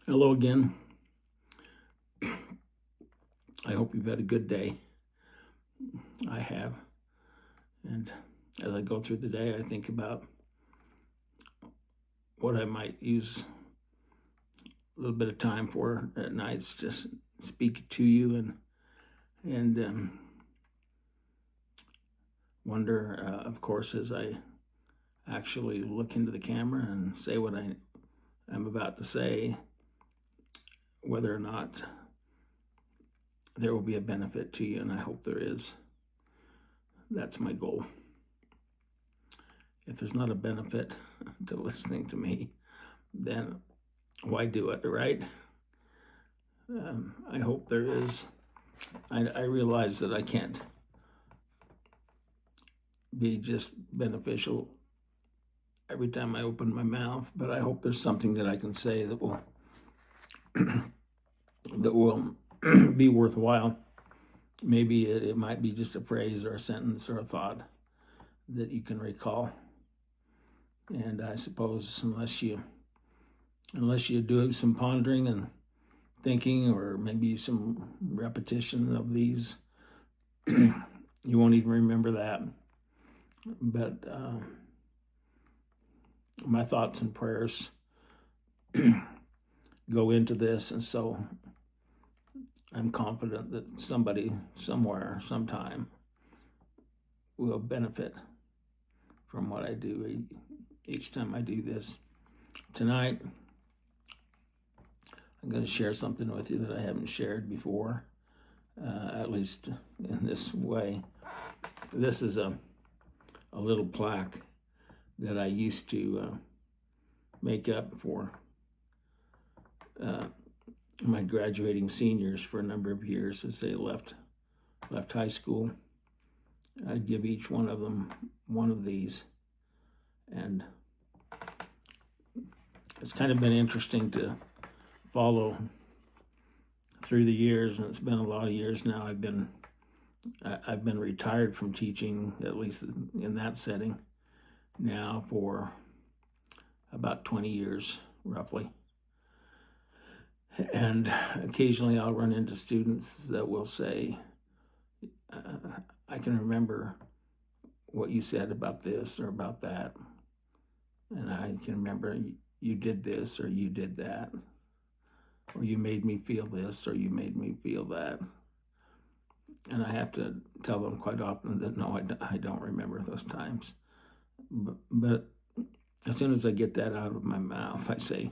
Hello again. I hope you've had a good day. I have. And as I go through the day, I think about what I might use a little bit of time for at nights, just speak to you and wonder, of course, as I actually look into the camera and say what I'm about to say, whether or not there will be a benefit to you, and I hope there is. That's my goal. If there's not a benefit to listening to me, then why do it, right? I hope there is. I realize that I can't be just beneficial every time I open my mouth, but I hope there's something that I can say that will that will be worthwhile. Maybe it might be just a phrase or a sentence or a thought that you can recall. And I suppose unless you do some pondering and thinking, or maybe some repetition of these, you won't even remember that. But my thoughts and prayers go into this, and so I'm confident that somebody, somewhere, sometime will benefit from what I do each time I do this. Tonight, I'm going to share something with you that I haven't shared before, at least in this way. This is a little plaque that I used to make up for my graduating seniors for a number of years as they left high school. I'd give each one of them one of these, and it's kind of been interesting to follow through the years, and it's been a lot of years now. I've been retired from teaching, at least in that setting, now for about 20 years, roughly. And occasionally I'll run into students that will say, I can remember what you said about this or about that. And I can remember you did this or you did that. Or you made me feel this or you made me feel that. And I have to tell them quite often that no, I don't remember those times. But as soon as I get that out of my mouth, I say,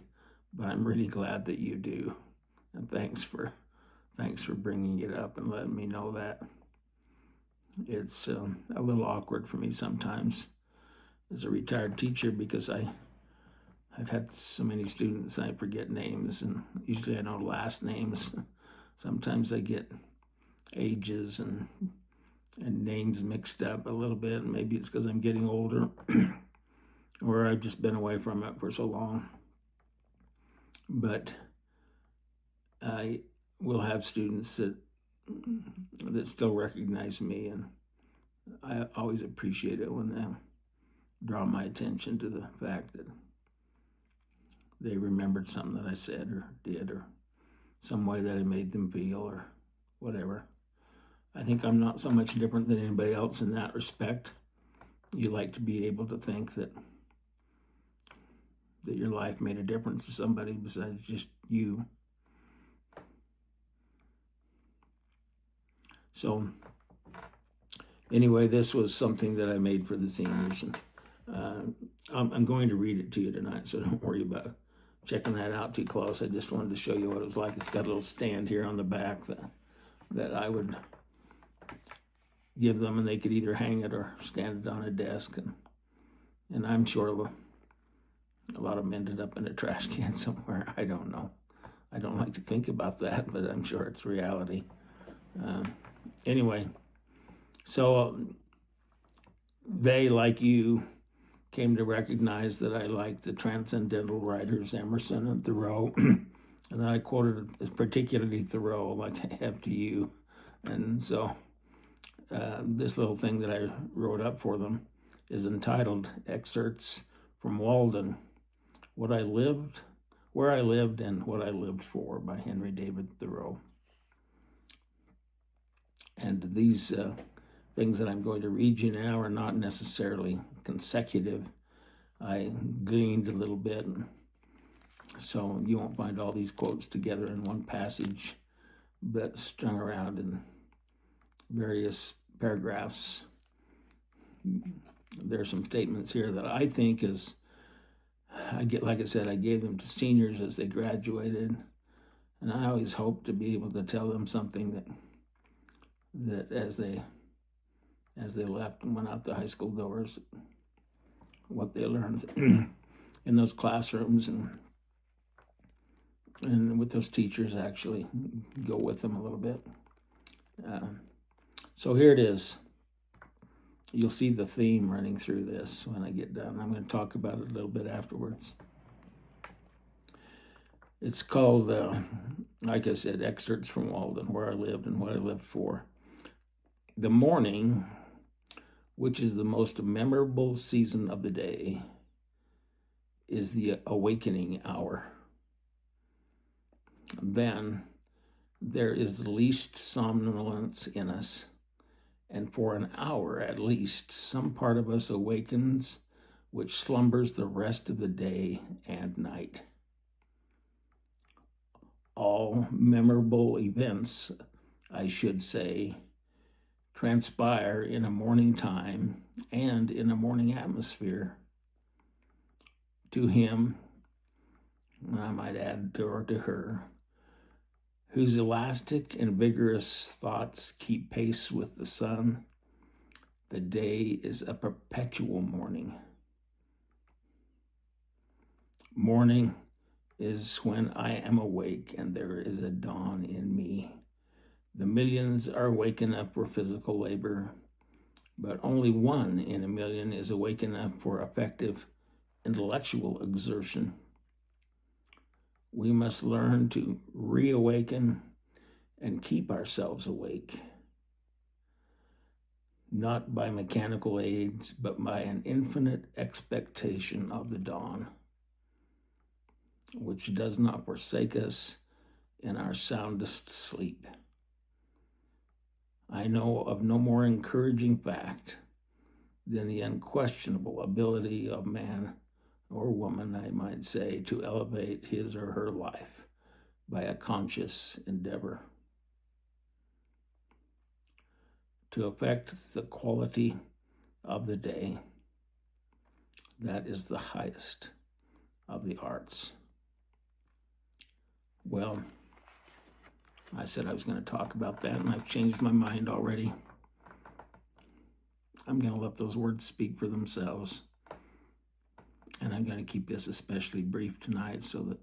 but I'm really glad that you do. And thanks for bringing it up and letting me know that. It's a little awkward for me sometimes as a retired teacher, because I've had so many students I forget names, and usually I know last names. Sometimes I get ages and names mixed up a little bit. Maybe it's because I'm getting older or I've just been away from it for so long. But I will have students that still recognize me, and I always appreciate it when they draw my attention to the fact that they remembered something that I said or did, or some way that I made them feel, or whatever. I think I'm not so much different than anybody else in that respect. You like to be able to think that your life made a difference to somebody besides just you. So anyway, this was something that I made for the seniors, and I'm going to read it to you tonight, so don't worry about checking that out too close. I just wanted to show you what it was like. It's got a little stand here on the back that I would give them, and they could either hang it or stand it on a desk, and I'm sure a lot of them ended up in a trash can somewhere. I don't know. I don't like to think about that, but I'm sure it's reality. Anyway, so they, like you, came to recognize that I liked the transcendental writers Emerson and Thoreau, and then I quoted particularly Thoreau, like I have to you. And so this little thing that I wrote up for them is entitled Excerpts from Walden. What I lived, Where I Lived and What I Lived For by Henry David Thoreau. And these things that I'm going to read you now are not necessarily consecutive. I gleaned a little bit, so you won't find all these quotes together in one passage, but strung around in various paragraphs. There are some statements here that I think I gave them to seniors as they graduated, and I always hope to be able to tell them something that as they left and went out the high school doors, what they learned in those classrooms and with those teachers actually go with them a little bit. So here it is. You'll see the theme running through this when I get done. I'm going to talk about it a little bit afterwards. It's called, like I said, Excerpts from Walden, Where I Lived and What I Lived For. The morning, which is the most memorable season of the day, is the awakening hour. Then there is the least somnolence in us, and for an hour at least, some part of us awakens, which slumbers the rest of the day and night. All memorable events, I should say, transpire in a morning time and in a morning atmosphere. To him, and I might add or to her, whose elastic and vigorous thoughts keep pace with the sun, the day is a perpetual morning. Morning is when I am awake and there is a dawn in me. The millions are waken up for physical labor, but only 1 in a million is awakened up for effective intellectual exertion. We must learn to reawaken and keep ourselves awake, not by mechanical aids, but by an infinite expectation of the dawn, which does not forsake us in our soundest sleep. I know of no more encouraging fact than the unquestionable ability of man or woman, I might say, to elevate his or her life by a conscious endeavor to affect the quality of the day. That is the highest of the arts. Well, I said I was going to talk about that, and I've changed my mind already. I'm going to let those words speak for themselves. And I'm going to keep this especially brief tonight so that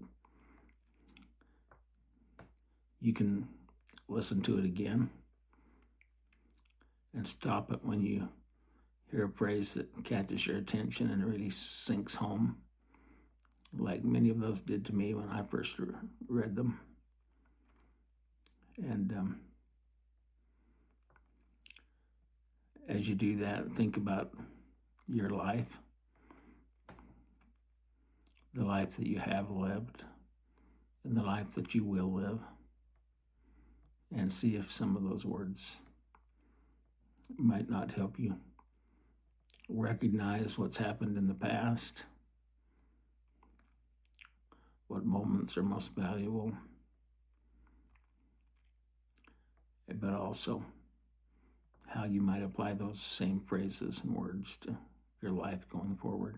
you can listen to it again and stop it when you hear a phrase that catches your attention and really sinks home, like many of those did to me when I first read them. And as you do that, think about your life, the life that you have lived, and the life that you will live, and see if some of those words might not help you recognize what's happened in the past, what moments are most valuable, but also how you might apply those same phrases and words to your life going forward.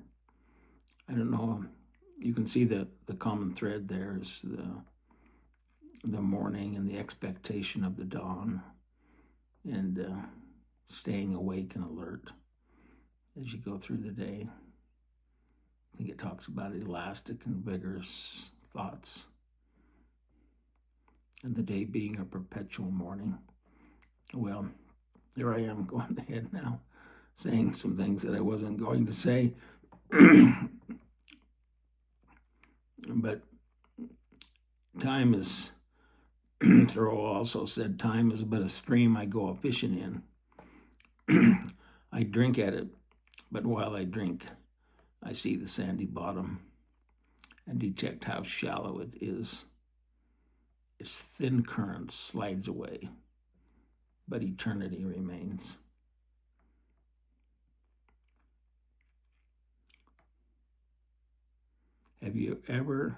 I don't know, you can see the common thread there is the morning and the expectation of the dawn, and staying awake and alert as you go through the day. I think it talks about elastic and vigorous thoughts, and the day being a perpetual morning. Well, here I am going ahead now, saying some things that I wasn't going to say. But time is, Thoreau also said, time is but a stream I go a-fishing in. I drink at it, but while I drink, I see the sandy bottom. and detect how shallow it is. Its thin current slides away, but eternity remains. Have you ever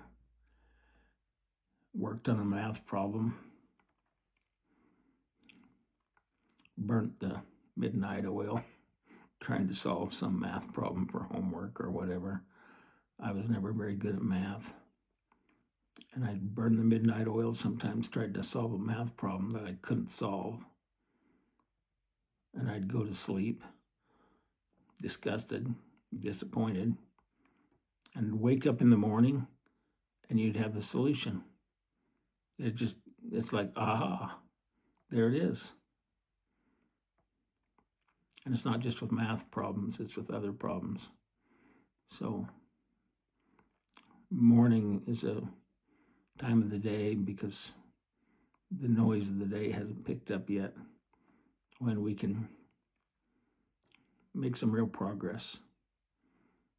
worked on a math problem, burnt the midnight oil trying to solve some math problem for homework or whatever? I was never very good at math. And I'd burn the midnight oil, sometimes tried to solve a math problem that I couldn't solve. And I'd go to sleep, disgusted, disappointed, and wake up in the morning and you'd have the solution. It's like, aha, there it is. And it's not just with math problems, it's with other problems. So morning is a time of the day, because the noise of the day hasn't picked up yet, when we can make some real progress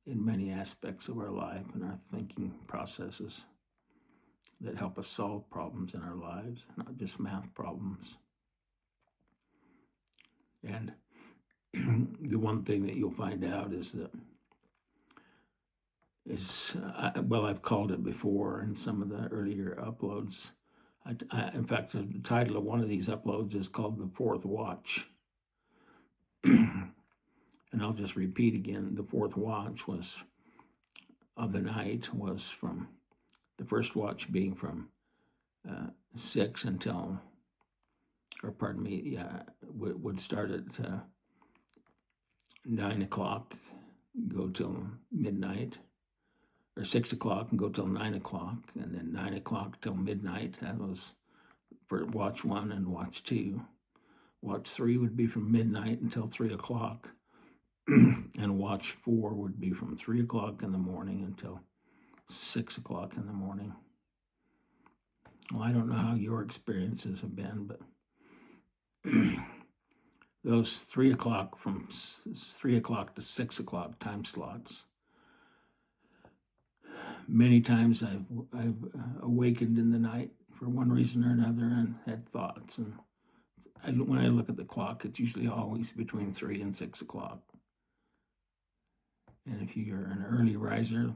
in many aspects of our life and our thinking processes that help us solve problems in our lives, not just math problems. And the one thing that you'll find out is that I've called it before in some of the earlier uploads. In fact, the title of one of these uploads is called The Fourth Watch. And I'll just repeat again, the fourth watch of the night was from the first watch being from 6 until, would start at 9 o'clock, go till midnight, or 6 o'clock and go till 9 o'clock, and then 9 o'clock till midnight. That was for watch 1 and watch 2. Watch 3 would be from midnight until 3 o'clock. And watch 4 would be from 3 o'clock in the morning until 6 o'clock in the morning. Well, I don't know how your experiences have been, but those 3 o'clock, from 3 o'clock to 6 o'clock time slots, many times I've awakened in the night for one reason or another and had thoughts. And when I look at the clock, it's usually always between 3 and 6 o'clock. And if you're an early riser,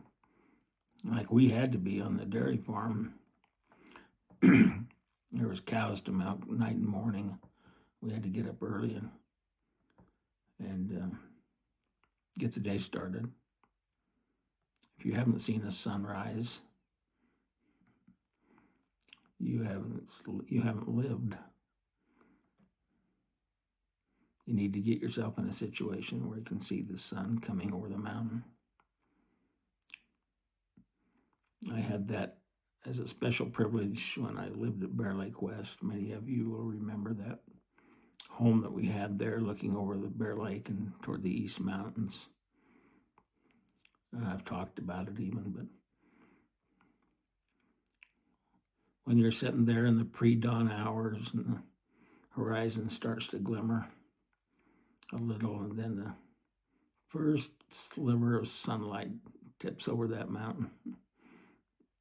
like we had to be on the dairy farm, there was cows to milk night and morning. We had to get up early and get the day started. If you haven't seen a sunrise, you haven't lived. You need to get yourself in a situation where you can see the sun coming over the mountain. I had that as a special privilege when I lived at Bear Lake West. Many of you will remember that home that we had there, looking over the Bear Lake and toward the East Mountains. I've talked about it even, but when you're sitting there in the pre-dawn hours and the horizon starts to glimmer a little, and then the first sliver of sunlight tips over that mountain,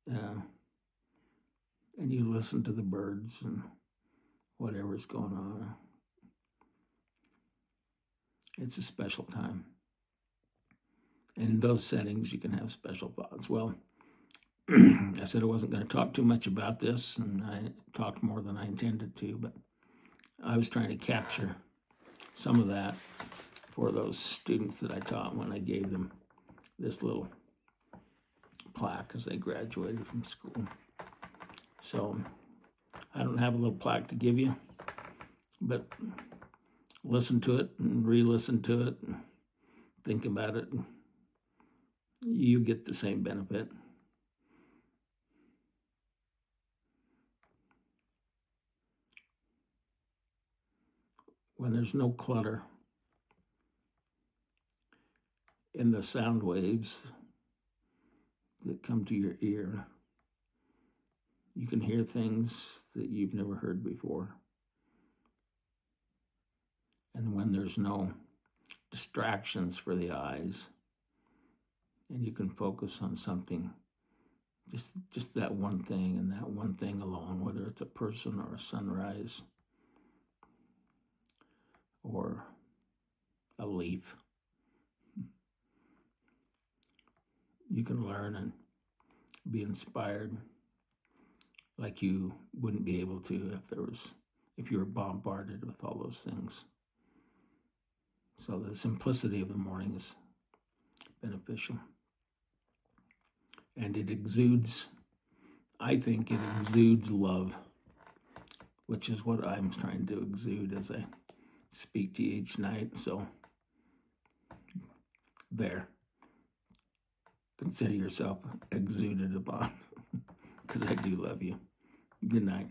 and you listen to the birds and whatever's going on. It's a special time. And in those settings, you can have special thoughts. Well, I said I wasn't going to talk too much about this, and I talked more than I intended to, but I was trying to capture some of that for those students that I taught when I gave them this little plaque as they graduated from school. So I don't have a little plaque to give you, but listen to it and re-listen to it and think about it. You get the same benefit. When there's no clutter in the sound waves that come to your ear, you can hear things that you've never heard before. And when there's no distractions for the eyes, and you can focus on something Just that one thing and that one thing alone, whether it's a person or a sunrise or a leaf. You can learn and be inspired like you wouldn't be able to if you were bombarded with all those things. So the simplicity of the morning is beneficial. And I think it exudes love, which is what I'm trying to exude as I speak to you each night. So there, consider yourself exuded upon, because I do love you. Good night.